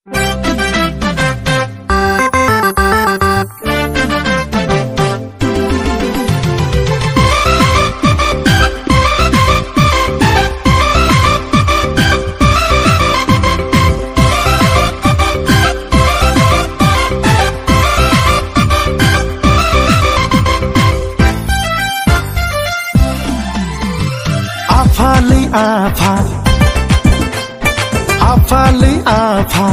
Afa Afalei afa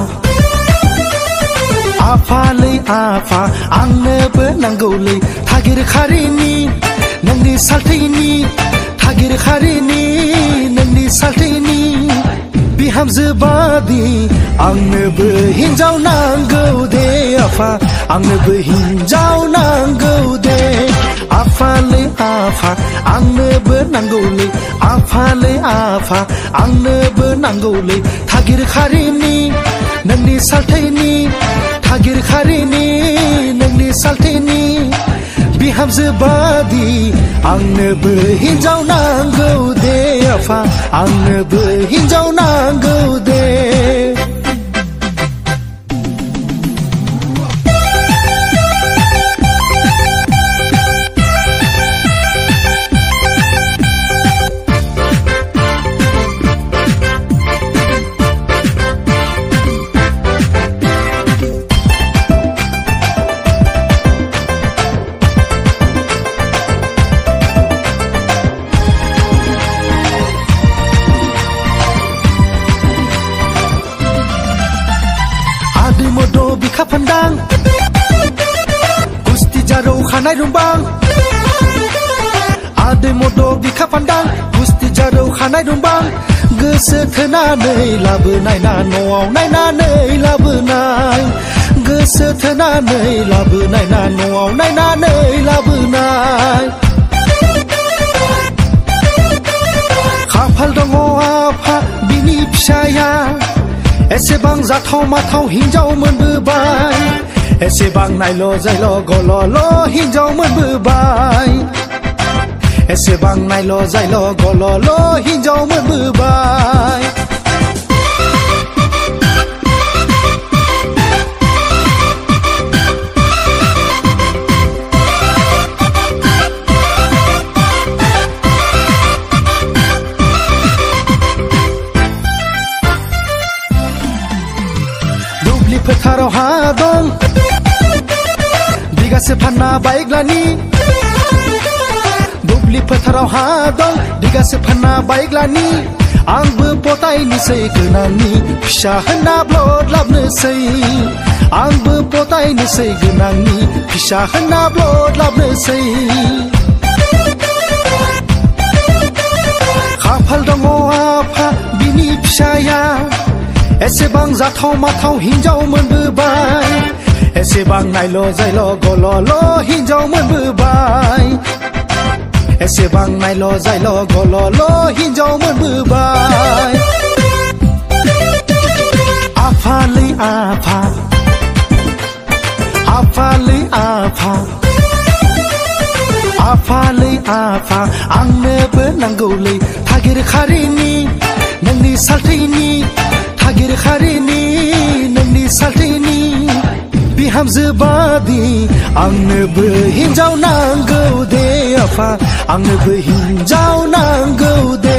Afalei afa Angnोबो नांगौलै थागिर खारिनि नोंनि सालथैनि थागिर खारिनि नोंनि सालथैनि बिहामजो बादि आंनोबो हिनजाव नांगौ दे आफा आंनोबो हिनजाव नांगौ दे Afalei afa आंनोबो नांगौलै Afalei afa आंनोबो नांगौलै थागिर खारिनि नोंनि सालथैनि थागिर खारिनि नोंनि सालथैनि बिहामजो बादि आंनोबो हिनजाव नांगौ दे आफा आंनोबो हिनजाव नांगौ दे Modo bika pandang Gusti jaro khanai rumbang Ade modo bika pandang Gusti jaro khanai rumbang Goso थोनानै लाबोनाय ना न'आव नायनानै लाबोनाय Goso थोनानै लाबोनाय ना न'आव नायनानै लाबोनाय खाफाल दङ आफा बिनि फिसाया एसेबां जाथाव माथाव हिनजाव मोनबोबाय एसेबां नायल' जायल' गल'ल' हिनजाव मोनबोबाय एसेबां नायल' जायल' गल'ल' हिनजाव मोनबोबाय फोथाराव हा दं बिगासे फानना बाइग्लानि दुब्लि फोथाराव हा दं बिगासे फानना बाइग्लानि आंबो पटायनोसै गोनांनि फिसा होनना ब्लद लाबनोसै आंबो पटायनोसै गोनांनि फिसा होनना ब्लद लाबनोसै खाफाल दङ आफा बिनि फिसाया एसेबां जाथाव माथाव हिनजाव मोनबोबाय एसेबां नायल' जायल' गल'ल' हिनजाव मोनबोबाय एसेबां नायल' जायल' गल'ल' हिनजाव मोनबोबाय Afalei afa Afalei afa Afalei afa आंनोबो नांगौलै थागिर खारिनि नोंनि सालथैनि थागिर खारिनि नोंनि सालथैनि बिहामजो बादि आंनोबो हिनजाव नांगौ दे आफा आंनोबो हिनजाव नांगौ दे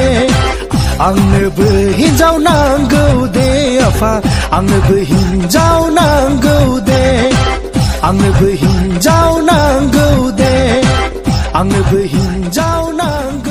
आंनोबो हिनजाव नांगौ दे आफा आंनोबो हिनजाव नांगौ दे आंनोबो हिनजाव नांगौ दे आंनोबो हिनजाव नांगौ